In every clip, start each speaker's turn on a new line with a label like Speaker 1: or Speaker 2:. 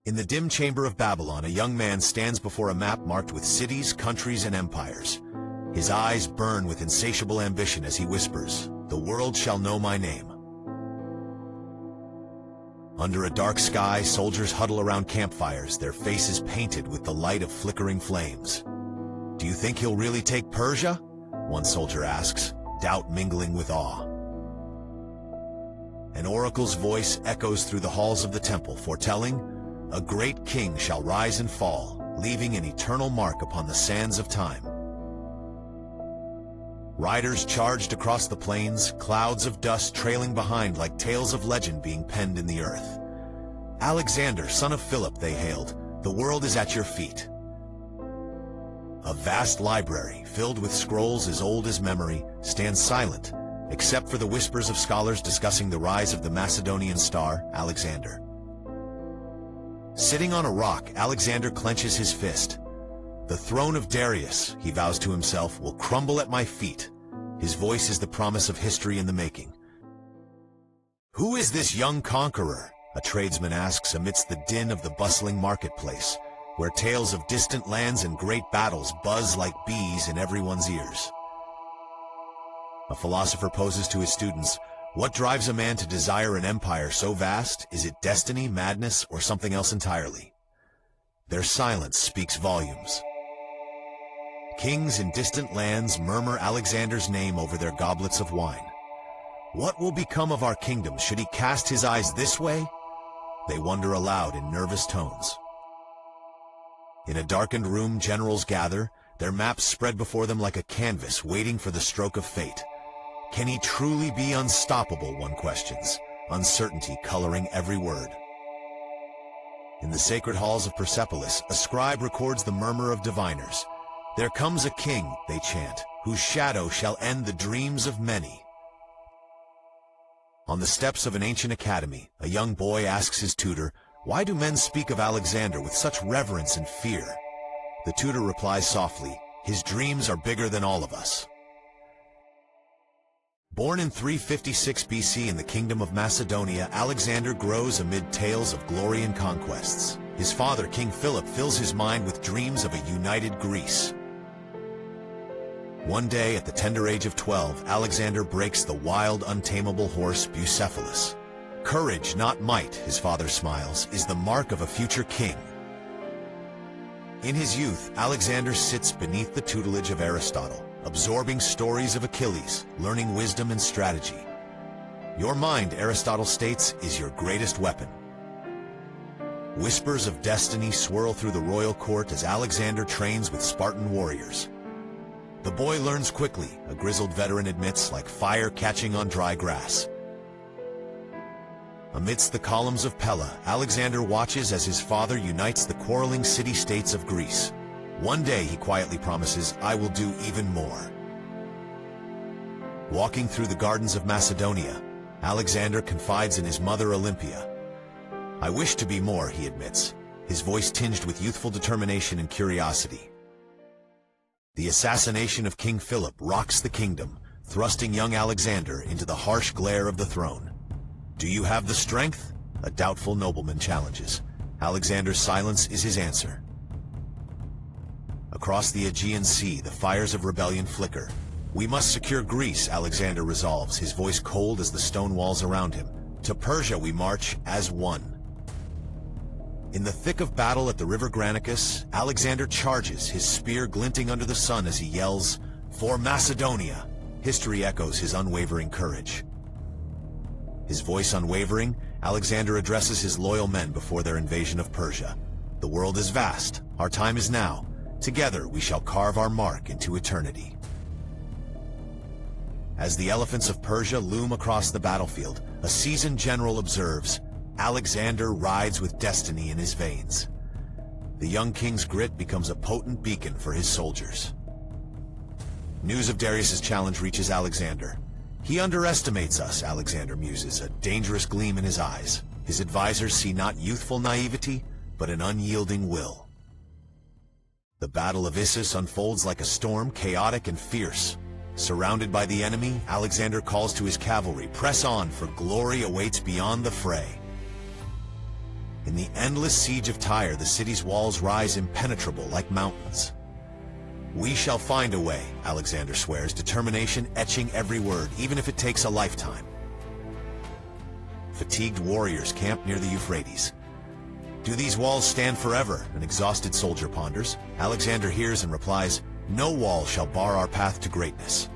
Speaker 1: In the dim chamber of Babylon, a young man stands before a map marked with cities, countries, and empires. His eyes burn with insatiable ambition as he whispers, "The world shall know my name." Under a dark sky, soldiers huddle around campfires, their faces painted with the light of flickering flames. "Do you think he'll really take Persia?" one soldier asks, doubt mingling with awe. An oracle's voice echoes through the halls of the temple, foretelling, "A great king shall rise and fall, leaving an eternal mark upon the sands of time." Riders charged across the plains, clouds of dust trailing behind like tales of legend being penned in the earth. "Alexander, son of Philip," they hailed, "the world is at your feet." A vast library, filled with scrolls as old as memory, stands silent, except for the whispers of scholars discussing the rise of the Macedonian star, Alexander. Sitting on a rock, Alexander clenches his fist. "The throne of Darius," he vows to himself, "will crumble at my feet." His voice is the promise of history in the making. "Who is this young conqueror?" a tradesman asks amidst the din of the bustling marketplace, where tales of distant lands and great battles buzz like bees in everyone's ears. A philosopher poses to his students, "What drives a man to desire an empire so vast? Is it destiny, madness, or something else entirely?" Their silence speaks volumes. Kings in distant lands murmur Alexander's name over their goblets of wine. "What will become of our kingdom should he cast his eyes this way?" They wonder aloud in nervous tones. In a darkened room, generals gather, their maps spread before them like a canvas waiting for the stroke of fate. Can he truly be unstoppable, one questions, uncertainty coloring every word. In the sacred halls of Persepolis, a scribe records the murmur of diviners. "There comes a king," they chant, "whose shadow shall end the dreams of many." On the steps of an ancient academy, a young boy asks his tutor, "Why do men speak of Alexander with such reverence and fear?" The tutor replies softly, "His dreams are bigger than all of us." Born in 356 BC in the Kingdom of Macedonia, Alexander grows amid tales of glory and conquests. His father, King Philip, fills his mind with dreams of a united Greece. One day, at the tender age of 12, Alexander breaks the wild, untamable horse Bucephalus. "Courage, not might," his father smiles, "is the mark of a future king." In his youth, Alexander sits beneath the tutelage of Aristotle, absorbing stories of Achilles, learning wisdom and strategy. "Your mind," Aristotle states, "is your greatest weapon." Whispers of destiny swirl through the royal court as Alexander trains with Spartan warriors. The boy learns quickly, a grizzled veteran admits, like fire catching on dry grass. Amidst the columns of Pella, Alexander watches as his father unites the quarreling city-states of Greece. One day, he quietly promises, "I will do even more." Walking through the gardens of Macedonia, Alexander confides in his mother Olympia. "I wish to be more," he admits, his voice tinged with youthful determination and curiosity. The assassination of King Philip rocks the kingdom, thrusting young Alexander into the harsh glare of the throne. "Do you have the strength?" a doubtful nobleman challenges. Alexander's silence is his answer. Across the Aegean Sea, the fires of rebellion flicker. "We must secure Greece," Alexander resolves, his voice cold as the stone walls around him. "To Persia we march as one." In the thick of battle at the river Granicus, Alexander charges, his spear glinting under the sun as he yells, "For Macedonia!" History echoes his unwavering courage. His voice unwavering, Alexander addresses his loyal men before their invasion of Persia. "The world is vast. Our time is now. Together we shall carve our mark into eternity." As the elephants of Persia loom across the battlefield, a seasoned general observes, "Alexander rides with destiny in his veins." The young king's grit becomes a potent beacon for his soldiers. News of Darius's challenge reaches Alexander. "He underestimates us," Alexander muses, a dangerous gleam in his eyes. His advisors see not youthful naivety, but an unyielding will. The Battle of Issus unfolds like a storm, chaotic and fierce. Surrounded by the enemy, Alexander calls to his cavalry, "Press on, for glory awaits beyond the fray." In the endless siege of Tyre, the city's walls rise impenetrable like mountains. "We shall find a way," Alexander swears, determination etching every word, even if it takes a lifetime. Fatigued warriors camp near the Euphrates. "Do these walls stand forever?" an exhausted soldier ponders. Alexander hears and replies, "No wall shall bar our path to greatness."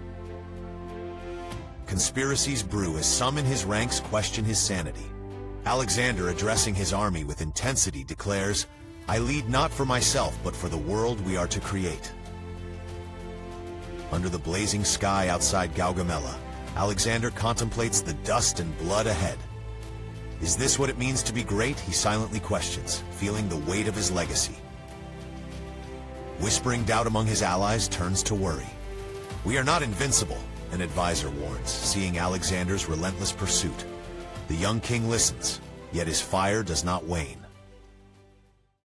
Speaker 1: Conspiracies brew as some in his ranks question his sanity. Alexander, addressing his army with intensity, declares, "I lead not for myself, but for the world we are to create." Under the blazing sky outside Gaugamela, Alexander contemplates the dust and blood ahead. Is this what it means to be great? He silently questions, feeling the weight of his legacy. Whispering doubt among his allies turns to worry. "We are not invincible," an advisor warns, seeing Alexander's relentless pursuit. The young king listens, yet his fire does not wane.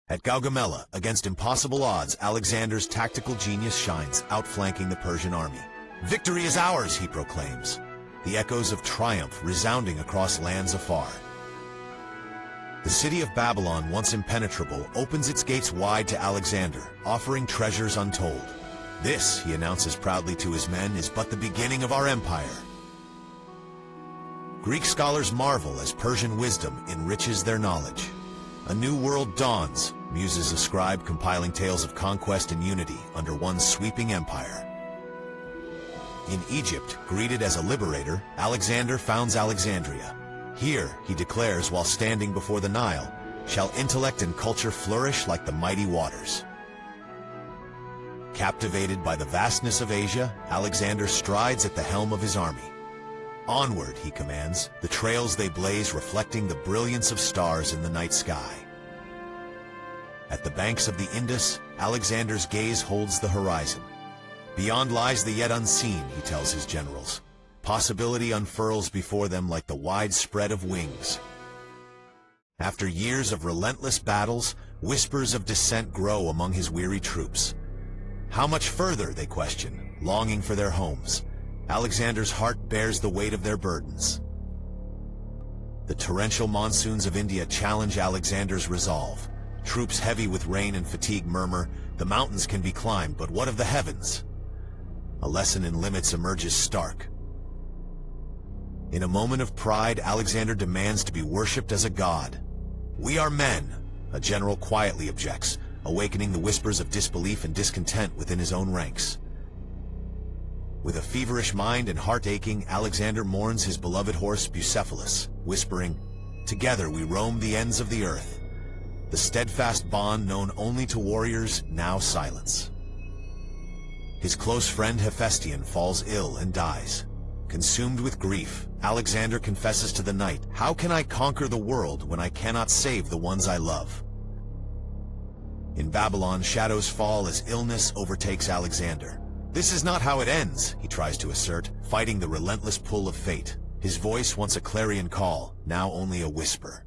Speaker 1: At Gaugamela, against impossible odds, Alexander's tactical genius shines, outflanking the Persian army. "Victory is ours," he proclaims, the echoes of triumph resounding across lands afar. The city of Babylon, once impenetrable, opens its gates wide to Alexander, offering treasures untold. "This," he announces proudly to his men, "is but the beginning of our empire." Greek scholars marvel as Persian wisdom enriches their knowledge. A new world dawns, muses ascribe, compiling tales of conquest and unity under one sweeping empire. In Egypt, greeted as a liberator, Alexander founds Alexandria. Here, he declares while standing before the Nile, shall intellect and culture flourish like the mighty waters. Captivated by the vastness of Asia, Alexander strides at the helm of his army. "Onward," he commands, the trails they blaze reflecting the brilliance of stars in the night sky. At the banks of the Indus, Alexander's gaze holds the horizon. Beyond lies the yet unseen, he tells his generals. Possibility unfurls before them like the wide spread of wings. After years of relentless battles, whispers of dissent grow among his weary troops. How much further, they question, longing for their homes. Alexander's heart bears the weight of their burdens. The torrential monsoons of India challenge Alexander's resolve. Troops heavy with rain and fatigue murmur, "The mountains can be climbed, but what of the heavens?" A lesson in limits emerges stark. In a moment of pride, Alexander demands to be worshipped as a god. "We are men," a general quietly objects, awakening the whispers of disbelief and discontent within his own ranks. With a feverish mind and heart aching, Alexander mourns his beloved horse Bucephalus, whispering, "Together we roam the ends of the earth." The steadfast bond known only to warriors now silence. His close friend Hephaestion falls ill and dies. Consumed with grief, Alexander confesses to the night, "How can I conquer the world when I cannot save the ones I love?" In Babylon, shadows fall as illness overtakes Alexander. "This is not how it ends," he tries to assert, fighting the relentless pull of fate. His voice, once a clarion call, now only a whisper.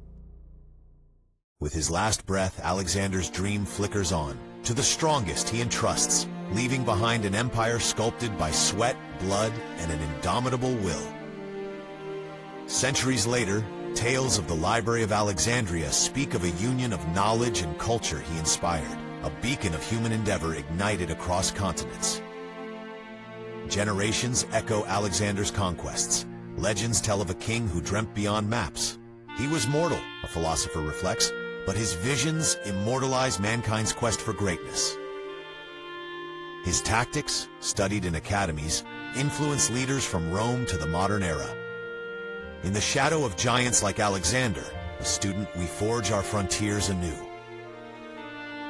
Speaker 1: With his last breath, Alexander's dream flickers on. To the strongest he entrusts, leaving behind an empire sculpted by sweat, blood, and an indomitable will. Centuries later, tales of the Library of Alexandria speak of a union of knowledge and culture he inspired, a beacon of human endeavor ignited across continents. Generations echo Alexander's conquests. Legends tell of a king who dreamt beyond maps. He was mortal, a philosopher reflects, but his visions immortalize mankind's quest for greatness. His tactics, studied in academies, influence leaders from Rome to the modern era. In the shadow of giants like Alexander, a student, we forge our frontiers anew.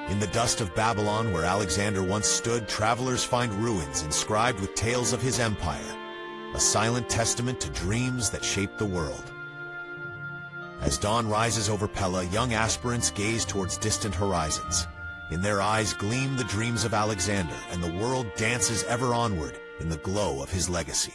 Speaker 1: In the dust of Babylon, where Alexander once stood, travelers find ruins inscribed with tales of his empire, a silent testament to dreams that shaped the world. As dawn rises over Pella, young aspirants gaze towards distant horizons. In their eyes gleam the dreams of Alexander, and the world dances ever onward in the glow of his legacy.